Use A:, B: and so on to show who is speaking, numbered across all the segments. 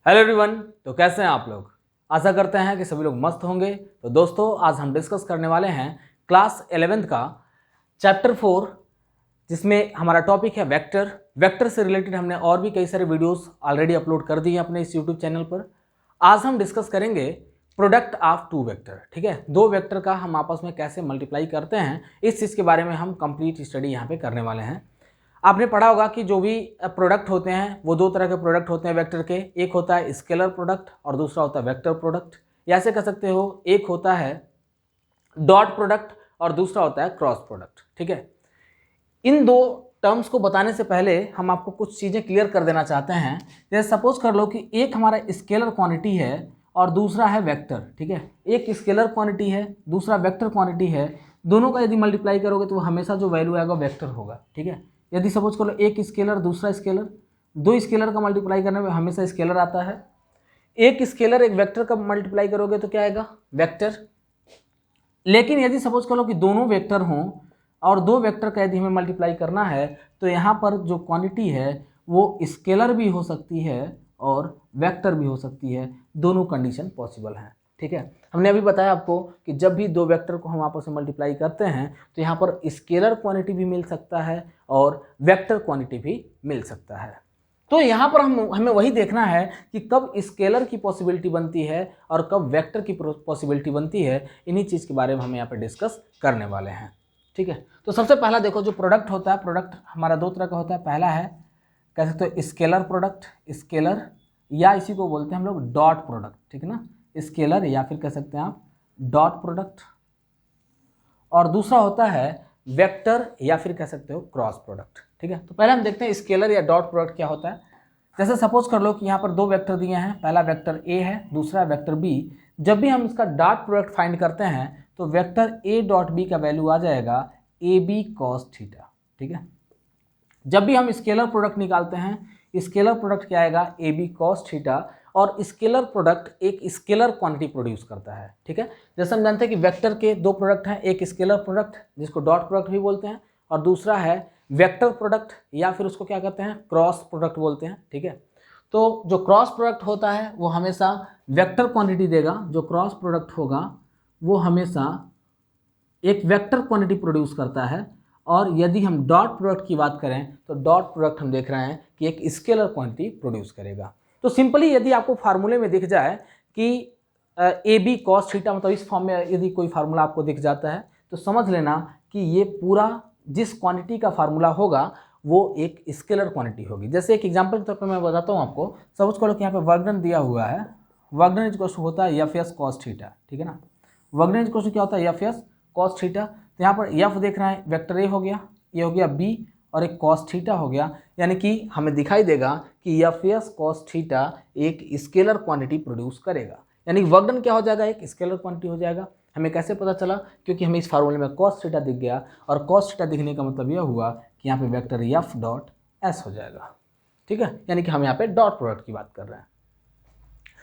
A: Hello everyone. तो कैसे हैं आप लोग? आशा करते हैं कि सभी लोग मस्त होंगे। तो दोस्तों, आज हम डिस्कस करने वाले हैं क्लास 11th का चैप्टर 4, जिसमें हमारा टॉपिक है वेक्टर। वेक्टर से रिलेटेड हमने और भी कई सारे वीडियोस ऑलरेडी अपलोड कर दिए अपने इस यूट्यूब चैनल पर। आज हम डिस्कस करेंगे प्रोडक्ट ऑफ टू वेक्टर। ठीक है, दो वेक्टर का हम आपस में कैसे मल्टीप्लाई करते हैं, इस चीज़ के बारे में हम कंप्लीट स्टडी यहाँ पे करने वाले हैं। आपने पढ़ा होगा कि जो भी प्रोडक्ट होते हैं वो दो तरह के प्रोडक्ट होते हैं वेक्टर के। एक होता है स्केलर प्रोडक्ट और दूसरा होता है वेक्टर प्रोडक्ट। या ऐसे कह सकते हो, एक होता है डॉट प्रोडक्ट और दूसरा होता है क्रॉस प्रोडक्ट। ठीक है, इन दो टर्म्स को बताने से पहले हम आपको कुछ चीज़ें क्लियर कर देना चाहते हैं। जैसे सपोज कर लो कि एक हमारा स्केलर क्वांटिटी है और दूसरा है वेक्टर। ठीक है, एक स्केलर क्वांटिटी है, दूसरा वेक्टर क्वांटिटी है। दोनों का यदि मल्टीप्लाई करोगे तो वो हमेशा जो वैल्यू आएगा वेक्टर होगा। ठीक है, यदि सपोज कर लो एक स्केलर दूसरा स्केलर, दो स्केलर का मल्टीप्लाई करने में हमेशा स्केलर आता है। एक स्केलर एक वेक्टर का मल्टीप्लाई करोगे तो क्या आएगा? वेक्टर। लेकिन यदि सपोज कर लो कि दोनों वेक्टर हों और दो वेक्टर का यदि हमें मल्टीप्लाई करना है तो यहाँ पर जो क्वांटिटी है वो स्केलर भी हो सकती है और वेक्टर भी हो सकती है। दोनों कंडीशन पॉसिबल हैं। ठीक है, हमने अभी बताया आपको कि जब भी दो वेक्टर को हम आपस में मल्टीप्लाई करते हैं तो यहाँ पर स्केलर क्वांटिटी भी मिल सकता है और वेक्टर क्वांटिटी भी मिल सकता है। तो यहाँ पर हमें वही देखना है कि कब स्केलर की पॉसिबिलिटी बनती है और कब वेक्टर की पॉसिबिलिटी बनती है। इन्हीं चीज़ के बारे में हम यहाँ पे डिस्कस करने वाले हैं। ठीक है, तो सबसे पहला देखो, जो प्रोडक्ट होता है, प्रोडक्ट हमारा दो तरह का होता है। पहला है कह सकते हो स्केलर प्रोडक्ट, स्केलर, या इसी को बोलते हैं हम लोग डॉट प्रोडक्ट। ठीक है ना, स्केलर या फिर कह सकते हैं आप डॉट प्रोडक्ट। और दूसरा होता है वेक्टर या फिर कह सकते हो क्रॉस प्रोडक्ट। ठीक है, तो पहले हम देखते हैं स्केलर या डॉट प्रोडक्ट क्या होता है। जैसे सपोज कर लो कि यहाँ पर दो वेक्टर दिए हैं, पहला वेक्टर ए है, दूसरा वेक्टर बी। जब भी हम इसका डॉट प्रोडक्ट फाइंड करते हैं तो वेक्टर ए डॉट बी का वैल्यू आ जाएगा ए बी कॉस थीटा। ठीक है, जब भी हम स्केलर प्रोडक्ट निकालते हैं, स्केलर प्रोडक्ट क्या आएगा? A b cos theta. और स्केलर प्रोडक्ट एक स्केलर क्वांटिटी प्रोड्यूस करता है। ठीक है, जैसे हम जानते हैं कि वेक्टर के दो प्रोडक्ट हैं, एक स्केलर प्रोडक्ट जिसको डॉट प्रोडक्ट भी बोलते हैं और दूसरा है वेक्टर प्रोडक्ट या फिर उसको क्या कहते हैं? क्रॉस प्रोडक्ट बोलते हैं। ठीक है, तो जो क्रॉस प्रोडक्ट होता है वो हमेशा वेक्टर क्वांटिटी देगा। जो क्रॉस प्रोडक्ट होगा वो हमेशा एक वेक्टर क्वांटिटी प्रोड्यूस करता है। और यदि हम डॉट प्रोडक्ट की बात करें तो डॉट प्रोडक्ट हम देख रहे हैं कि एक स्केलर क्वांटिटी प्रोड्यूस करेगा। तो सिंपली यदि आपको फार्मूले में दिख जाए कि ए बी कॉस थीटा, मतलब इस फॉर्म में यदि कोई फार्मूला आपको दिख जाता है तो समझ लेना कि ये पूरा जिस क्वांटिटी का फार्मूला होगा वो एक स्केलर क्वांटिटी होगी। जैसे एक एग्जांपल के तौर पर मैं बताता हूँ आपको। सपोज करो कि यहाँ पे वर्क डन दिया हुआ है, वर्क डन इक्वल टू होता है एफ एस कॉस थीटा। ठीक है ना, वर्क डन इक्वल टू क्या होता है? F S cos theta. तो यहाँ पर एफ देख रहे हैं, वेक्टर ए हो गया, ये हो गया बी और एक कॉस थीटा हो गया। यानी कि हमें दिखाई देगा कि एफ एस कॉस थीटा एक स्केलर क्वांटिटी प्रोड्यूस करेगा। यानी वर्क डन क्या हो जाएगा? एक स्केलर क्वांटिटी हो जाएगा। हमें कैसे पता चला? क्योंकि हमें इस फार्मूले में कॉस थीटा दिख गया और कॉस थीटा दिखने का मतलब यह हुआ कि यहाँ पे वेक्टर एफ डॉट एस हो जाएगा। ठीक है, यानी कि हम यहाँ पे डॉट प्रोडक्ट की बात कर रहे हैं।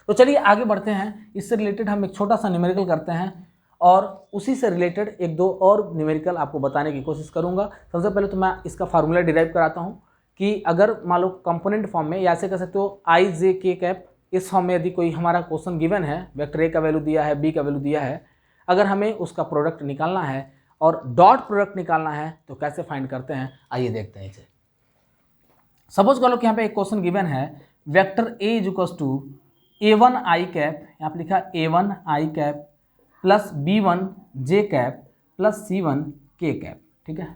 A: तो चलिए आगे बढ़ते हैं। इससे रिलेटेड हम एक छोटा सा न्यूमेरिकल करते हैं और उसी से रिलेटेड एक दो और न्यूमेरिकल आपको बताने की कोशिश करूंगा। सबसे पहले तो मैं इसका फार्मूला डिराइव कराता हूं कि अगर मान लो कंपोनेंट फॉर्म में, या ऐसे कह सकते हो आई जे के कैप, इस फॉर्म में यदि कोई हमारा क्वेश्चन गिवन है, वेक्टर ए का वैल्यू दिया है, बी का वैल्यू दिया है, अगर हमें उसका प्रोडक्ट निकालना है और डॉट प्रोडक्ट निकालना है तो कैसे फाइंड करते हैं, आइए देखते हैं इसे। सपोज कर लो कि यहाँ पे एक क्वेश्चन गिवन है, vector a is equal to A1 i cap, यहाँ पे लिखा A1 i cap plus B1 j cap plus C1 k cap. ठीक है,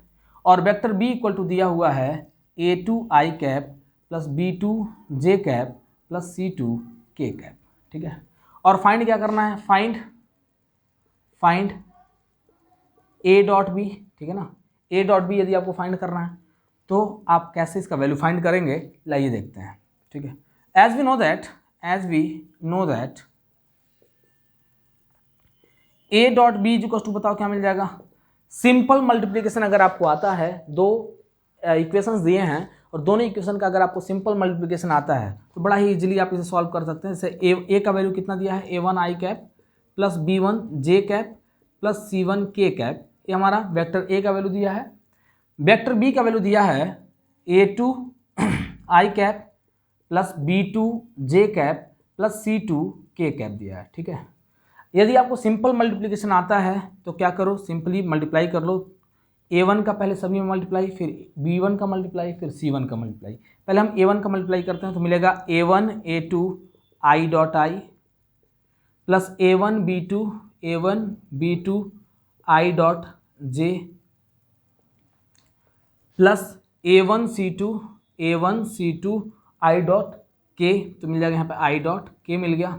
A: और वेक्टर B इक्वल टू दिया हुआ है A2 आई कैप प्लस B2 जे कैप प्लस C2 के कैप। ठीक है, और फाइंड क्या करना है? Find A dot B। ठीक है ना, A डॉट B यदि आपको फाइंड करना है तो आप कैसे इसका वैल्यू फाइंड करेंगे, लाइए देखते हैं। ठीक है, as we know that a dot b equal to, बताओ क्या मिल जाएगा? सिंपल मल्टीप्लिकेशन अगर आपको आता है, दो इक्वेशंस दिए हैं और दोनों इक्वेशन का अगर आपको सिंपल मल्टीप्लिकेशन आता है तो बड़ा ही इजीली आप इसे सॉल्व कर सकते हैं। जैसे ए का वैल्यू कितना दिया है? A1 i cap plus B1 j cap plus C1 k cap, ये हमारा वेक्टर ए का वैल्यू दिया है। वेक्टर बी का वैल्यू दिया है A2 आई कैप प्लस B2 जे कैप प्लस C2 के कैप दिया है, ठीक है। यदि आपको सिंपल मल्टीप्लिकेशन आता है तो क्या करो, सिंपली मल्टीप्लाई कर लो, A1 का पहले सभी में मल्टीप्लाई, फिर B1 का मल्टीप्लाई, फिर C1 का मल्टीप्लाई। पहले हम A1 का मल्टीप्लाई करते हैं तो मिलेगा A1 A2 I dot I plus A1 B2 I dot J plus A1 C2 I dot K, तो मिल जाएगा यहाँ पे I डॉट K मिल गया,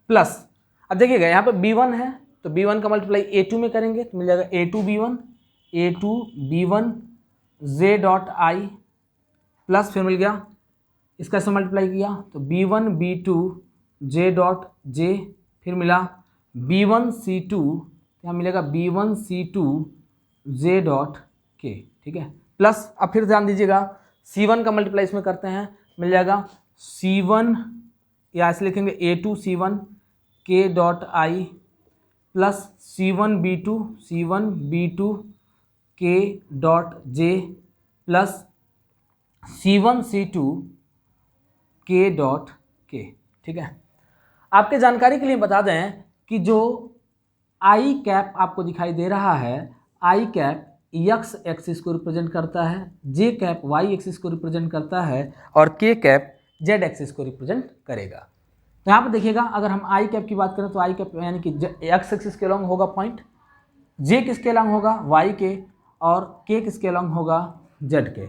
A: प्लस अब देखिएगा यहाँ पे B1 है तो B1 का मल्टीप्लाई A2 में करेंगे तो मिल जाएगा A2 B1 J dot I plus फिर मिल गया, इसका से मल्टीप्लाई किया तो B1 B2 J dot J, फिर मिला B1 C2, यहाँ मिलेगा B1 C2 J dot K, ठीक है। प्लस अब फिर ध्यान दीजिएगा C1 का मल्टीप्लाई इसमें करते हैं, मिल जाएगा C1 या ऐसे लिखेंगे A2 C1 K dot I plus C1 B2 K dot J plus C1 C2 K dot K, ठीक है। आपके जानकारी के लिए बता दें कि जो I कैप आपको दिखाई दे रहा है, I कैप x एक्सिस को रिप्रेजेंट करता है, J कैप y एक्सिस को रिप्रेजेंट करता है और K कैप z एक्सिस को रिप्रेजेंट करेगा। तो यहाँ पर देखिएगा अगर हम I कैप की बात करें तो I कैप यानी कि x एक्सिस के अलॉन्ग होगा पॉइंट, J किसके अलॉन्ग होगा y के, और K किसके अलॉन्ग होगा z के।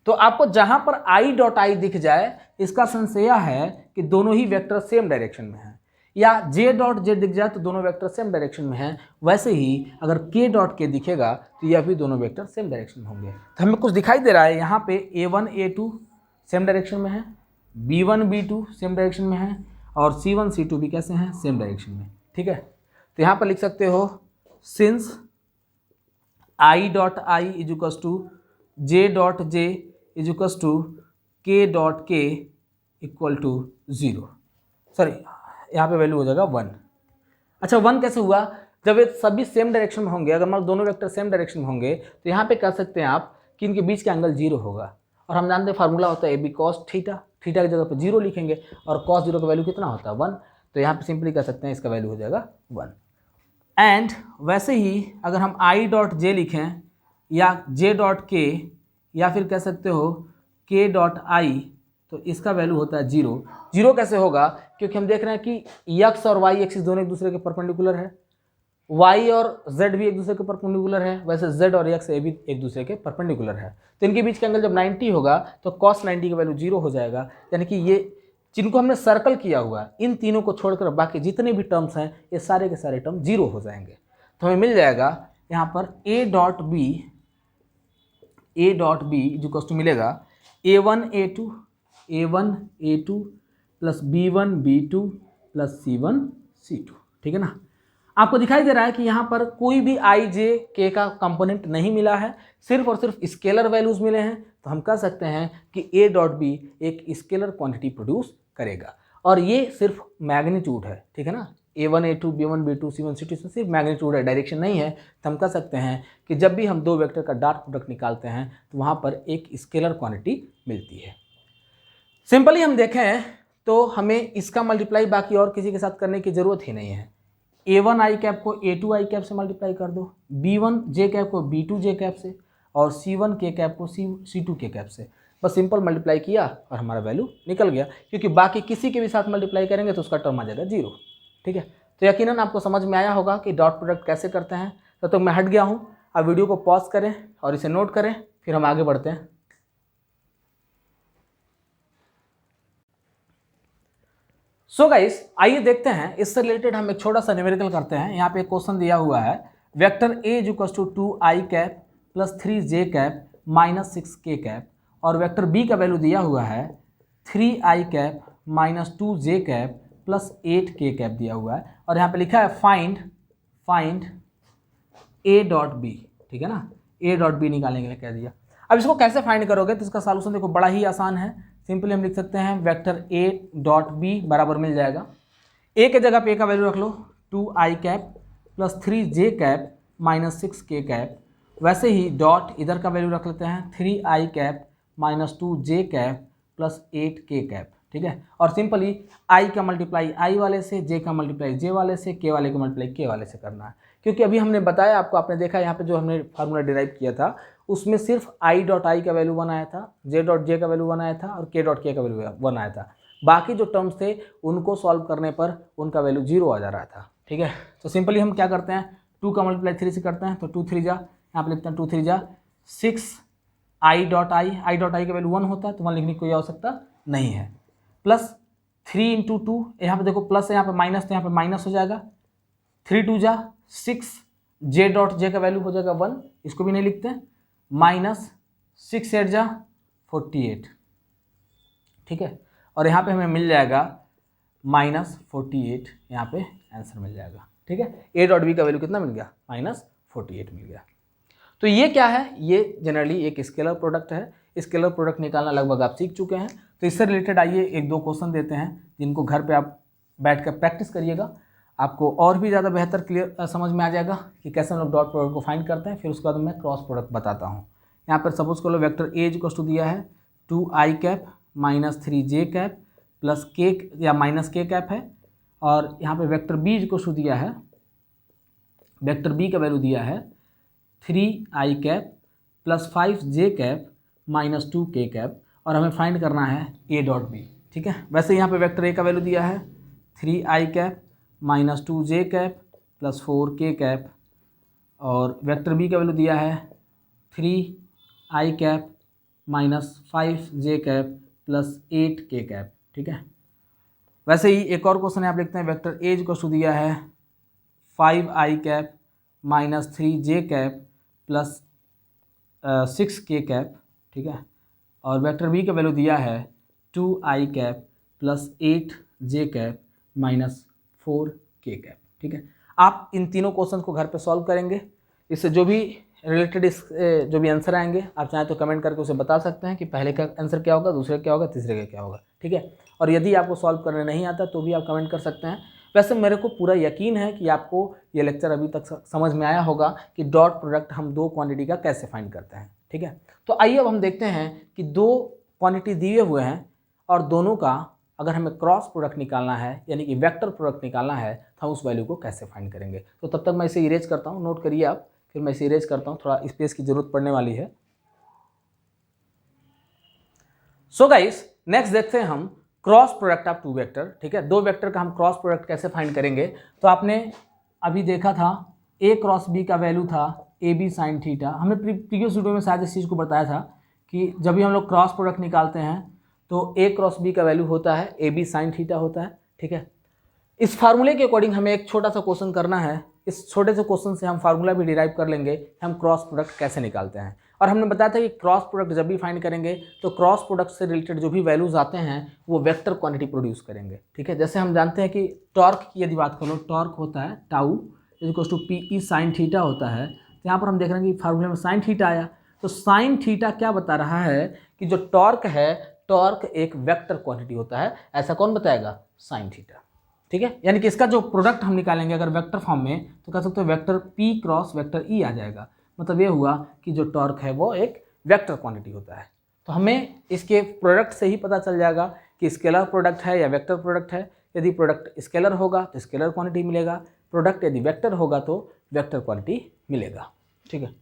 A: तो आपको जहाँ पर I डॉट I दिख जाए इसका सेंस यह है कि दोनों ही वेक्टर सेम डायरेक्शन में हैं, या J डॉट J दिख जाए तो दोनों वेक्टर सेम डायरेक्शन में हैं। वैसे ही अगर K डॉट K दिखेगा तो यह भी दोनों वेक्टर सेम डायरेक्शन में होंगे। तो हमें कुछ दिखाई दे रहा है यहाँ पे A1 A2 सेम डायरेक्शन में है, B1 B2 सेम डायरेक्शन में है और C1 C2 भी कैसे हैं, सेम डायरेक्शन में, ठीक है। तो यहाँ पर लिख सकते हो since I dot I is equals to J dot J is equals to K dot K equal to 0, sorry यहाँ पे वैल्यू हो जाएगा 1। अच्छा 1 कैसे हुआ, जब ये सभी सेम डायरेक्शन में होंगे, अगर मान दोनों वेक्टर सेम डायरेक्शन में होंगे तो यहाँ पे कह सकते हैं आप कि इनके बीच का एंगल 0 होगा, और हम जानते हैं फार्मूला होता है AB cos थीटा, थीटा की जगह पे 0 लिखेंगे और cos 0 का वैल्यू कितना होता है 1, तो यहाँ पे सिंपली कह सकते हैं इसका वैल्यू हो जाएगा 1। एंड वैसे ही अगर हम I डॉट J लिखें या J डॉट K या फिर कह सकते हो K डॉट I, तो इसका वैल्यू होता है 0। 0 कैसे होगा, क्योंकि हम देख रहे हैं कि x और y एक्सिस दोनों एक दूसरे के परपेंडिकुलर है, y और z भी एक दूसरे के परपेंडिकुलर है, वैसे z और x भी एक दूसरे के परपेंडिकुलर है। तो इनके बीच का एंगल जब 90 होगा तो cos 90 का वैल्यू 0 हो जाएगा, यानी कि ये जिनको हमने सर्कल किया हुआ इन तीनों को छोड़कर बाकी जितने भी टर्म्स हैं ये सारे के सारे टर्म 0 हो जाएंगे। तो हमें मिल जाएगा यहाँ पर A dot b equals to मिलेगा A1 A2 plus B1 B2 plus C1 C2, ठीक है ना। आपको दिखाई दे रहा है कि यहाँ पर कोई भी I J K का कंपोनेंट नहीं मिला है, सिर्फ और सिर्फ स्केलर वैल्यूज मिले हैं। तो हम कह सकते हैं कि A डॉट बी एक स्केलर क्वांटिटी प्रोड्यूस करेगा, और ये सिर्फ मैग्नीट्यूड है, ठीक है ना। A1 A2 B1 B2 C1 C2 सिर्फ मैग्नीट्यूड है, डायरेक्शन नहीं है। तो हम कह सकते हैं कि जब भी हम दो वेक्टर का डॉट प्रोडक्ट निकालते हैं तो वहाँ पर एक स्केलर क्वांटिटी मिलती है। सिंपली हम देखें तो हमें इसका मल्टीप्लाई बाकी और किसी के साथ करने की ज़रूरत ही नहीं है। A1 I कैप को A2 I कैप से मल्टीप्लाई कर दो, B1 J कैप को B2 J कैप से, और C1 K कैप को C2 K कैप से। बस सिंपल मल्टीप्लाई किया और हमारा वैल्यू निकल गया, क्योंकि बाकी किसी के भी साथ मल्टीप्लाई करेंगे तो उसका टर्म आ जाएगा 0, ठीक है। तो यकीनन आपको समझ में आया होगा कि डॉट प्रोडक्ट कैसे करते हैं। तो मैं हट गया हूँ, अब वीडियो को पॉज करें और इसे नोट करें, फिर हम आगे बढ़ते हैं। सो गाइस आइए देखते हैं, इससे रिलेटेड हम एक छोटा सा न्यूमेरिकल करते हैं। यहाँ पे एक क्वेश्चन दिया हुआ है, vector A is equals to 2I cap plus 3J cap minus 6K cap, और वेक्टर B का वैल्यू दिया हुआ है 3I cap minus 2J cap plus 8K cap दिया हुआ है, और यहाँ पे लिखा है फाइंड A डॉट B, ठीक है ना। A डॉट B निकालने के लिए कह दिया। अब इसको कैसे फाइंड करोगे, तो इसका सॉल्यूशन देखो बड़ा ही आसान है। सिंपली हम लिख सकते हैं वेक्टर A डॉट B बराबर मिल जाएगा, A के जगह पे A का वैल्यू रख लो 2I cap plus 3J cap minus 6K cap, वैसे ही डॉट इधर का वैल्यू रख लेते हैं 3I cap minus 2J cap plus 8K cap, ठीक है। और सिंपली आई का मल्टीप्लाई आई वाले से, जे का मल्टीप्लाई जे वाले से, के वाले का मल्टीप्लाई के वाले से करना है। क्योंकि अभी हमने बताया आपको, आपने देखा यहाँ पे जो हमने फार्मूला डिराइव किया था उसमें सिर्फ आई डॉट आई का वैल्यू 1 आया था, जे डॉट जे का वैल्यू 1 आया था और के डॉट के का वैल्यू 1 आया था। बाकी जो टर्म्स थे उनको सॉल्व करने पर उनका वैल्यू 0 आ जा रहा था, ठीक है। तो सिंपली हम क्या करते हैं, 2 का मल्टीप्लाई 3 से करते हैं, तो 2 3 जा, यहाँ पे लिखते हैं 2 3 जा 6 आई डॉट आई का वैल्यू 1 होता है तो वहाँ लिखने की कोई आवश्यकता नहीं है, प्लस 3 इंटू 2, यहाँ पे देखो प्लस है, यहाँ पे माइनस, तो यहाँ पे माइनस हो जाएगा, 3 2 जा 6, जे डॉट जे का वैल्यू हो जाएगा 1, इसको भी नहीं लिखते हैं, माइनस 6 8 जा 48, ठीक है। और यहाँ पे हमें मिल जाएगा -48, यहाँ पे आंसर मिल जाएगा, ठीक है। ए डॉट बी का वैल्यू कितना मिल गया, -48 मिल गया। तो ये क्या है, ये जनरली एक स्केलर प्रोडक्ट है। स्केलर प्रोडक्ट निकालना लगभग आप सीख चुके हैं। तो इससे रिलेटेड आइए 1-2 क्वेश्चन देते हैं जिनको घर पे आप बैठ कर प्रैक्टिस करिएगा, आपको और भी ज़्यादा बेहतर क्लियर समझ में आ जाएगा कि कैसे हम लोग डॉट प्रोडक्ट को फाइंड करते हैं। फिर उसके बाद मैं क्रॉस प्रोडक्ट बताता हूँ। यहाँ पर सपोज कर लो वेक्टर ए इक्वल्स टू दिया है 2i cap -3j cap plus के या माइनस के कैप है, और यहाँ पे वेक्टर बी इक्वल्स टू दिया है, वेक्टर बी का वैल्यू दिया है 3i cap plus 5j cap -2k cap, और हमें फाइंड करना है a डॉट बी, ठीक है। वैसे यहाँ पे वेक्टर a का वैल्यू दिया है 3i cap -2j cap plus 4k cap, और वेक्टर b का वैल्यू दिया है 3i cap -5j cap plus 8k cap, ठीक है। वैसे ही एक और क्वेश्चन आप लिखते हैं, वेक्टर a इक्वल्स टू दिया है 5i cap -3j cap plus 6k cap, ठीक है। और वेक्टर b का वैल्यू दिया है 2i cap plus 8j cap -4k cap, ठीक है। आप इन तीनों क्वेश्चन को घर पे सॉल्व करेंगे। इससे जो भी रिलेटेड जो भी आंसर आएंगे आप चाहें तो कमेंट करके उसे बता सकते हैं कि पहले का आंसर क्या होगा, दूसरे का क्या होगा, तीसरे का क्या होगा, ठीक है। और यदि आपको सॉल्व करने नहीं आता तो भी आप कमेंट कर सकते हैं। वैसे मेरे को पूरा यकीन है कि आपको ये लेक्चर अभी तक समझ में आया होगा कि डॉट प्रोडक्ट हम 2 क्वांटिटी का कैसे फाइंड करते हैं, ठीक है। तो आइए अब हम देखते हैं कि 2 क्वांटिटी दिए हुए हैं और दोनों का अगर हमें क्रॉस प्रोडक्ट निकालना है यानी कि वेक्टर प्रोडक्ट निकालना है तो हम उस वैल्यू को कैसे फाइंड करेंगे। तो तब तक मैं इसे इरेज करता हूँ, नोट करिए आप, फिर मैं इसे इरेज करता हूँ, थोड़ा स्पेस की जरूरत पड़ने वाली है। सो गाइस नेक्स्ट देखते हैं हम क्रॉस प्रोडक्ट ऑफ 2 वेक्टर, ठीक है। 2 वेक्टर का हम क्रॉस प्रोडक्ट कैसे फाइंड करेंगे। तो आपने अभी देखा था a क्रॉस b का वैल्यू था ab साइन थीटा। हमने प्रीवियस वीडियो में शायद इस चीज़ को बताया था कि जब भी हम लोग क्रॉस प्रोडक्ट निकालते हैं तो a क्रॉस b का वैल्यू होता है ab साइन थीटा होता है, ठीक है। इस फार्मूले के अकॉर्डिंग हमें एक छोटा सा क्वेश्चन करना है। इस छोटे से क्वेश्चन से हम फार्मूला भी डिराइव कर लेंगे कि हम क्रॉस प्रोडक्ट कैसे निकालते हैं। और हमने बताया था कि क्रॉस प्रोडक्ट जब भी फाइंड करेंगे तो क्रॉस प्रोडक्ट से रिलेटेड जो भी वैल्यूज आते हैं वो वेक्टर क्वांटिटी प्रोड्यूस करेंगे, ठीक है। जैसे हम जानते हैं कि टॉर्क की यदि बात करो, टॉर्क होता है tau equals to p sine theta होता है। तो यहाँ पर हम देख रहे हैं कि फार्मूले में साइन थीटा आया, तो साइन थीटा क्या बता रहा है कि जो टॉर्क है, टॉर्क एक वेक्टर क्वांटिटी होता है। ऐसा कौन बताएगा, साइन थीटा, ठीक है। यानी कि इसका जो प्रोडक्ट हम निकालेंगे अगर वेक्टर फॉर्म में तो कह सकते हो vector p cross vector e आ जाएगा। मतलब ये हुआ कि जो टॉर्क है वो एक वेक्टर क्वांटिटी होता है। तो हमें इसके प्रोडक्ट से ही पता चल जाएगा कि स्केलर प्रोडक्ट है या वेक्टर प्रोडक्ट है। यदि प्रोडक्ट स्केलर होगा तो स्केलर क्वांटिटी मिलेगा, प्रोडक्ट यदि वेक्टर होगा तो वेक्टर क्वांटिटी मिलेगा, ठीक है।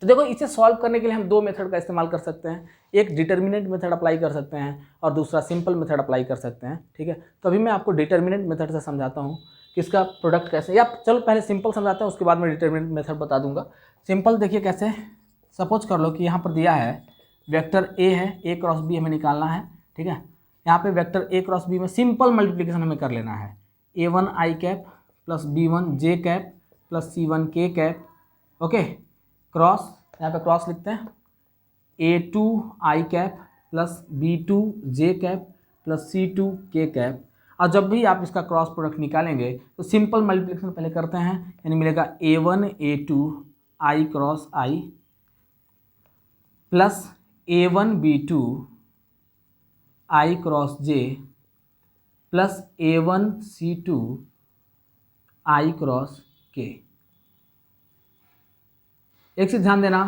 A: तो देखो इसे सॉल्व करने के लिए हम 2 मेथड का इस्तेमाल कर सकते हैं। एक डिटर्मिनेंट मेथड अप्लाई कर सकते हैं और दूसरा सिंपल मेथड अप्लाई कर सकते हैं, ठीक है। तो अभी मैं आपको डिटर्मिनेंट मेथड से समझाता हूँ कि इसका प्रोडक्ट कैसे, या चलो पहले सिंपल समझाते हैं उसके बाद मैं डिटर्मिनेंट मेथड बता दूंगा। सिंपल देखिए कैसे, सपोज कर लो कि यहाँ पर दिया है वेक्टर ए है, ए क्रॉस बी हमें निकालना है, ठीक है। यहाँ पे वेक्टर ए क्रॉस बी में सिंपल मल्टीप्लिकेशन हमें कर लेना है, a1 i cap plus b1 j cap plus c1 k cap, okay. Cross, यहाँ पे क्रॉस लिखते हैं a2 i cap plus b2 j cap plus c2 k cap. और जब भी आप इसका क्रॉस प्रोडक्ट निकालेंगे तो सिंपल मल्टीप्लिकेशन पहले करते हैं, यानी मिलेगा a1 a2 i cross i plus a1 b2 i cross j plus a1 c2 i cross k। एक चीज़ ध्यान देना,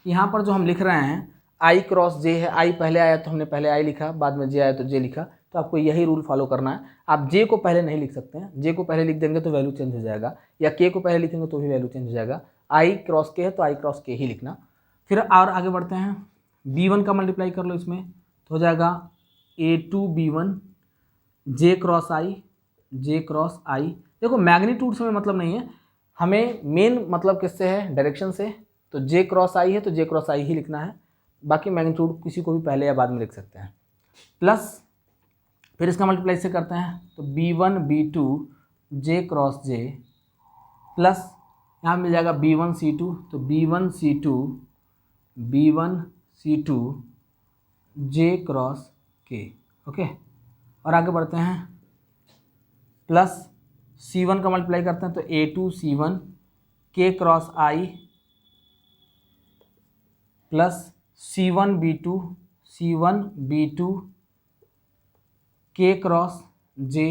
A: यहाँ पर जो हम लिख रहे हैं आई क्रॉस जे है, आई पहले आया तो हमने पहले आई लिखा, बाद में जे आया तो जे लिखा, तो आपको यही रूल फॉलो करना है। आप जे को पहले नहीं लिख सकते हैं, जे को पहले लिख देंगे तो वैल्यू चेंज हो जाएगा, या के को पहले लिखेंगे तो भी वैल्यू चेंज हो जाएगा। आई क्रॉस के है तो आई क्रॉस के ही लिखना। फिर और आगे बढ़ते हैं, B1 का मल्टीप्लाई कर लो इसमें तो हो जाएगा A2B1 जे क्रॉस आई, जे क्रॉस आई। देखो मैग्नीट्यूड से हमें मतलब नहीं है, हमें मेन मतलब किससे है, डायरेक्शन से। तो जे क्रॉस आई है तो जे क्रॉस आई ही लिखना है, बाकी मैग्नीट्यूड किसी को भी पहले या बाद में लिख सकते हैं। प्लस फिर इसका मल्टीप्लाई से करते हैं तो B1 B2 जे क्रॉस जे, प्लस यहाँ मिल जाएगा B1 C2, तो B1 C2 B1 C2 जे क्रॉस के। ओके, और आगे बढ़ते हैं, प्लस C1 का मल्टीप्लाई करते हैं तो A2 C1 के क्रॉस आई, प्लस C1 B2 के क्रॉस जे,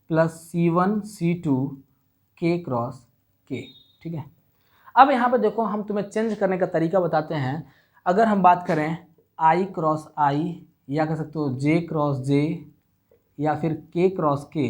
A: प्लस C1 C2 के क्रॉस के। ठीक है, अब यहाँ पे देखो हम तुम्हें चेंज करने का तरीका बताते हैं। अगर हम बात करें आई क्रॉस आई, या कह सकते हो जे क्रॉस जे, या फिर के क्रॉस के,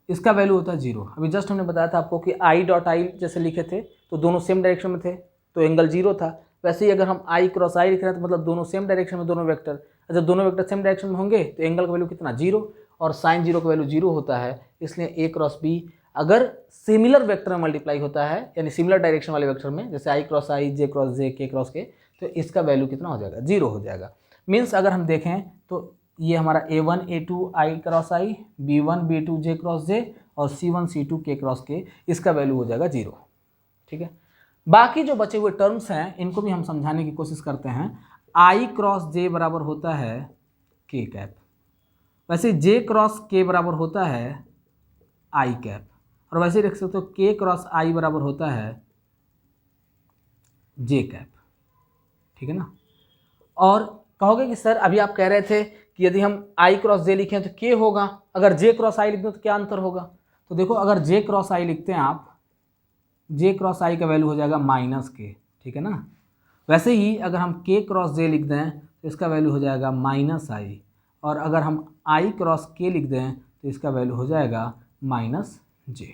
A: इसका वैल्यू होता है 0। अभी जस्ट हमने बताया था आपको कि आई डॉट आई जैसे लिखे थे तो दोनों सेम डायरेक्शन में थे तो एंगल 0 था। वैसे ही अगर हम आई क्रॉस आई लिख रहे हैं तो मतलब दोनों सेम डायरेक्शन में, दोनों वेक्टर, जब दोनों वेक्टर सेम डायरेक्शन में होंगे तो एंगल का वैल्यू कितना, 0, और साइन 0 का वैल्यू 0 होता है। इसलिए ए क्रॉस बी अगर सिमिलर वेक्टर में मल्टीप्लाई होता है, यानी सिमिलर डायरेक्शन वाले वेक्टर में, जैसे आई क्रॉस आई, जे क्रॉस जे, के क्रॉस के, तो इसका वैल्यू कितना हो जाएगा, 0 हो जाएगा। मीन्स अगर हम देखें तो ये हमारा A1 A2 आई क्रॉस आई, B1 B2 जे क्रॉस जे, और C1 C2 के क्रॉस के, इसका वैल्यू हो जाएगा 0। ठीक है, बाकी जो बचे हुए टर्म्स हैं इनको भी हम समझाने की कोशिश करते हैं। आई क्रॉस जे बराबर होता है के कैप, वैसे जे क्रॉस के बराबर होता है आई कैप, और वैसे ही रख सकते हो के क्रॉस आई बराबर होता है जे कैप। ठीक है ना, और कहोगे कि सर अभी आप कह रहे थे कि यदि हम आई क्रॉस जे लिखें तो के होगा, अगर जे क्रॉस आई लिख दें तो क्या अंतर होगा। तो देखो अगर जे क्रॉस आई लिखते हैं आप, जे क्रॉस आई का वैल्यू हो जाएगा माइनस के। ठीक है ना, वैसे ही अगर हम के क्रॉस जे लिख दें तो इसका वैल्यू हो जाएगा माइनस आई, और अगर हम आई क्रॉस के लिख दें तो इसका वैल्यू हो जाएगा माइनस जे।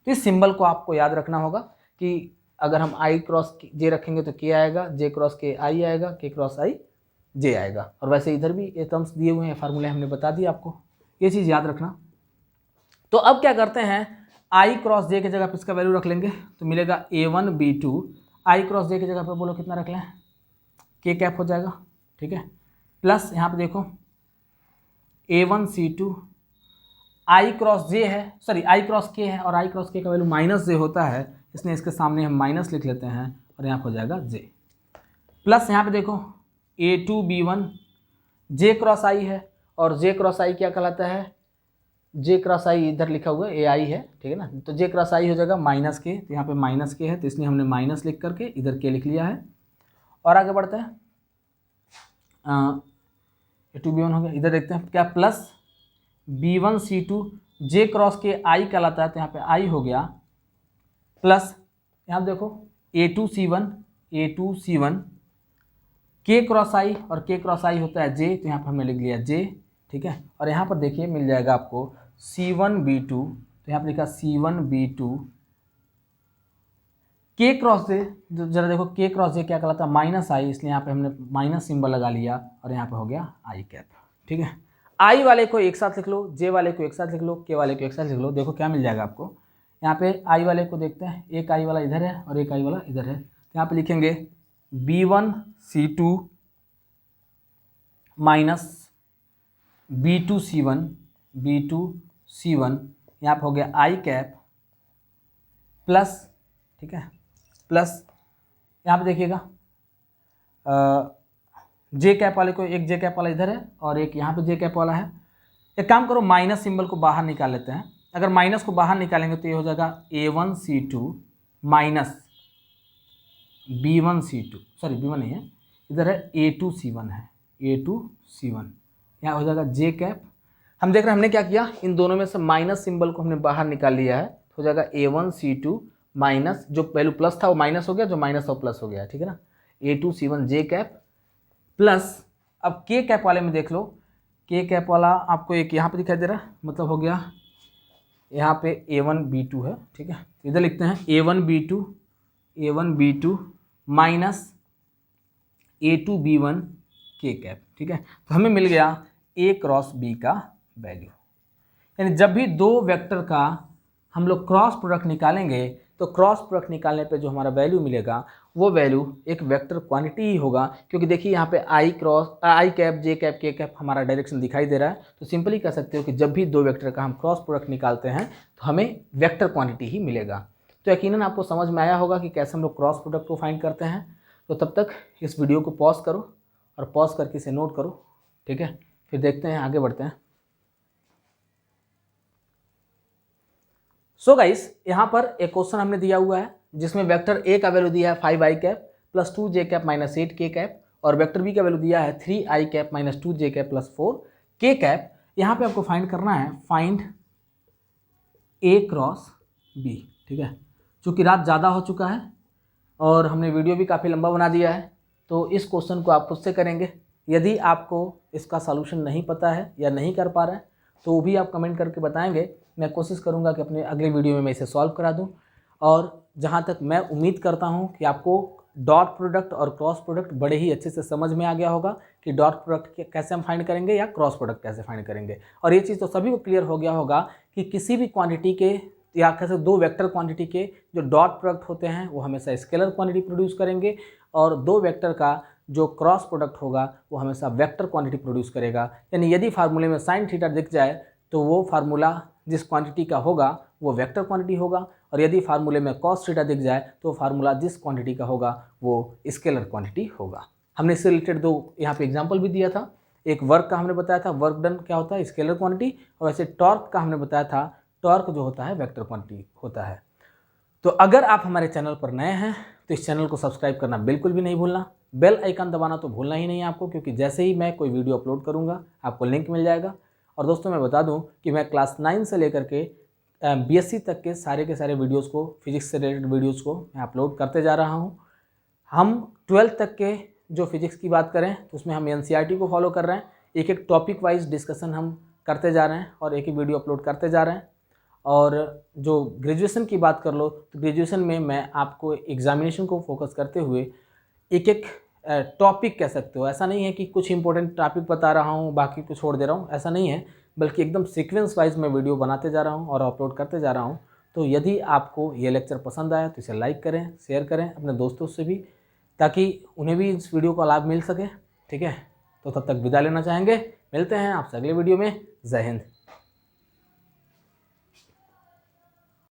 A: तो इस सिंबल को आपको याद रखना होगा कि अगर हम आई क्रॉस जे रखेंगे तो के आएगा, जे क्रॉस के आई आएगा, के क्रॉस आई जे आएगा। और वैसे इधर भी ये टर्म्स दिए हुए हैं, फार्मूले हमने बता दिए आपको, ये चीज़ याद रखना। तो अब क्या करते हैं, आई क्रॉस जे की जगह पर इसका वैल्यू रख लेंगे तो मिलेगा A1 B2, आई क्रॉस जे की जगह पर बोलो कितना रख लें, के कैप हो जाएगा। ठीक है, प्लस यहाँ पे देखो A1 C2 आई क्रॉस जे है, सॉरी आई क्रॉस के है, और आई क्रॉस के का वैल्यू माइनस जे होता है, इसलिए इसके सामने हम माइनस लिख लेते हैं और यहाँ पर हो जाएगा जे। प्लस यहाँ पे देखो A2 B1 जे क्रॉस आई है, और जे क्रॉस आई क्या कहलाता है, जे क्रॉस आई इधर लिखा हुआ है ए आई है। ठीक है ना, तो जे क्रॉस आई हो जाएगा माइनस के, तो यहाँ पे माइनस के है तो इसलिए हमने माइनस लिख करके इधर के लिख लिया है। और आगे बढ़ते हैं, A2 B1 हो गया, इधर देखते हैं क्या, प्लस B1 C2 जे क्रॉस के आई कहलाता है तो यहाँ पे आई हो गया, प्लस यहाँ देखो A2 C1 के क्रॉस आई, और के क्रॉस आई होता है जे, तो यहाँ पर हमने लिख लिया जे। ठीक है, और यहाँ पर देखिए मिल जाएगा आपको C1 B2, तो यहाँ पर लिखा C1 B2 के क्रॉस जे, जरा देखो के क्रॉस जे क्या कहलाता है, माइनस आई, इसलिए यहाँ पे हमने माइनस सिंबल लगा लिया और यहाँ पे हो गया आई कैप। ठीक है, आई वाले को एक साथ लिख लो, जे वाले को एक साथ लिख लो, के वाले को एक साथ लिख लो। देखो क्या मिल जाएगा आपको, यहाँ पे आई वाले को देखते हैं, एक आई वाला इधर है और एक आई वाला इधर है, तो यहाँ पे लिखेंगे B1 C2 minus B2 C1 यहाँ पे हो गया आई कैप, प्लस, ठीक है, प्लस यहाँ पे देखिएगा जे कैप वाले को, एक जे कैप वाला इधर है और एक यहाँ पे जे कैप वाला है। एक काम करो, माइनस सिंबल को बाहर निकाल लेते हैं। अगर माइनस को बाहर निकालेंगे तो ये हो जाएगा A1 C2 minus B1 C2, sorry B1 नहीं है, इधर है A2 C1 है, A2 C1, यहाँ हो जाएगा जे कैप। हम देख रहे हैं हमने क्या किया, इन दोनों में से माइनस सिंबल को हमने बाहर निकाल लिया है, तो हो जाएगा A1 C2 माइनस, जो वैल्यू प्लस था वो माइनस हो गया, जो माइनस था वो प्लस हो गया। ठीक है ना, A2C1 j कैप प्लस, अब के कैप वाले में देख लो, के कैप वाला आपको एक यहाँ पे दिखाई दे रहा है, मतलब हो गया यहाँ पे A1B2 है, ठीक है, इधर लिखते हैं A1B2 माइनस A2B1 के कैप, ठीक है। तो हमें मिल गया A क्रॉस B का वैल्यू, यानी जब भी दो वेक्टर का हम लोग क्रॉस प्रोडक्ट निकालेंगे तो क्रॉस प्रोडक्ट निकालने पे जो हमारा वैल्यू मिलेगा वो वैल्यू एक वेक्टर क्वांटिटी ही होगा, क्योंकि देखिए यहाँ पे आई कैप जे कैप के कैप हमारा डायरेक्शन दिखाई दे रहा है। तो सिंपली कह सकते हो कि जब भी दो वेक्टर का हम क्रॉस प्रोडक्ट निकालते हैं तो हमें वेक्टर क्वांटिटी ही मिलेगा। तो यकीनन आपको समझ में आया होगा कि कैसे हम लोग क्रॉस प्रोडक्ट को फाइंड करते हैं। तो तब तक इस वीडियो को पॉज करो और पॉज करके इसे नोट करो, ठीक है, फिर देखते हैं, आगे बढ़ते हैं। सो गाइस, यहाँ पर एक क्वेश्चन हमने दिया हुआ है जिसमें वेक्टर ए का वैल्यू दिया है 5i cap plus 2j cap minus 8k cap, और वेक्टर बी का वैल्यू दिया है 3i cap minus 2j cap plus 4k cap. यहाँ पे आपको फाइंड करना है, फाइंड ए क्रॉस बी, ठीक है। चूँकि रात ज़्यादा हो चुका है और हमने वीडियो भी काफ़ी लंबा बना दिया है, तो इस क्वेश्चन को आप खुद से करेंगे। यदि आपको इसका सॉल्यूशन नहीं पता है या नहीं कर पा रहे हैं तो वो भी आप कमेंट करके बताएंगे, मैं कोशिश करूंगा कि अपने अगले वीडियो में मैं इसे सॉल्व करा दूं। और जहां तक मैं उम्मीद करता हूं कि आपको डॉट प्रोडक्ट और क्रॉस प्रोडक्ट बड़े ही अच्छे से समझ में आ गया होगा कि डॉट प्रोडक्ट कैसे हम फाइंड करेंगे या क्रॉस प्रोडक्ट कैसे फाइंड करेंगे। और ये चीज़ तो सभी को क्लियर हो गया होगा कि किसी भी क्वांटिटी के या कैसे दो वेक्टर क्वांटिटी के जो डॉट प्रोडक्ट होते हैं वो हमेशा स्केलर क्वांटिटी प्रोड्यूस करेंगे, और दो वेक्टर का जो क्रॉस प्रोडक्ट होगा वो हमेशा वेक्टर क्वांटिटी प्रोड्यूस करेगा। यानी यदि फार्मूले में साइन थीटा दिख जाए तो वो फार्मूला जिस क्वांटिटी का होगा वो वेक्टर क्वांटिटी होगा, और यदि फार्मूले में कॉस थीटा दिख जाए तो फार्मूला जिस क्वांटिटी का होगा वो स्केलर क्वांटिटी होगा। हमने इससे रिलेटेड दो यहाँ पे एग्जांपल भी दिया था। एक वर्क का हमने बताया था, वर्क डन क्या होता है, स्केलर क्वांटिटी, और वैसे टॉर्क का हमने बताया था, टॉर्क जो होता है वेक्टर क्वांटिटी होता है। तो अगर आप हमारे चैनल पर नए हैं तो इस चैनल को सब्सक्राइब करना बिल्कुल भी नहीं भूलना, बेल आइकन दबाना तो भूलना ही नहीं है आपको, क्योंकि जैसे ही मैं कोई वीडियो अपलोड करूँगा आपको लिंक मिल जाएगा। और दोस्तों मैं बता दूं कि मैं क्लास 9 से लेकर के BSc तक के सारे वीडियोस को, फिजिक्स से रिलेटेड वीडियोस को मैं अपलोड करते जा रहा हूं। हम 12th तक के जो फिजिक्स की बात करें तो उसमें हम NCERT को फॉलो कर रहे हैं, एक एक टॉपिक वाइज डिस्कशन हम करते जा रहे हैं और एक ही वीडियो अपलोड करते जा रहे हैं। और जो ग्रेजुएशन की बात कर लो तो ग्रेजुएशन में मैं आपको एग्जामिनेशन को फोकस करते हुए एक एक टॉपिक कह सकते हो, ऐसा नहीं है कि कुछ इंपॉर्टेंट टॉपिक बता रहा हूँ बाकी को छोड़ दे रहा हूँ, ऐसा नहीं है, बल्कि एकदम सीक्वेंस वाइज मैं वीडियो बनाते जा रहा हूँ और अपलोड करते जा रहा हूँ। तो यदि आपको ये लेक्चर पसंद आया तो इसे लाइक करें, शेयर करें अपने दोस्तों से भी, ताकि उन्हें भी इस वीडियो का लाभ मिल सके, ठीक है। तो तब तक विदा लेना चाहेंगे, मिलते हैं आपसे अगले वीडियो में। जय हिंद।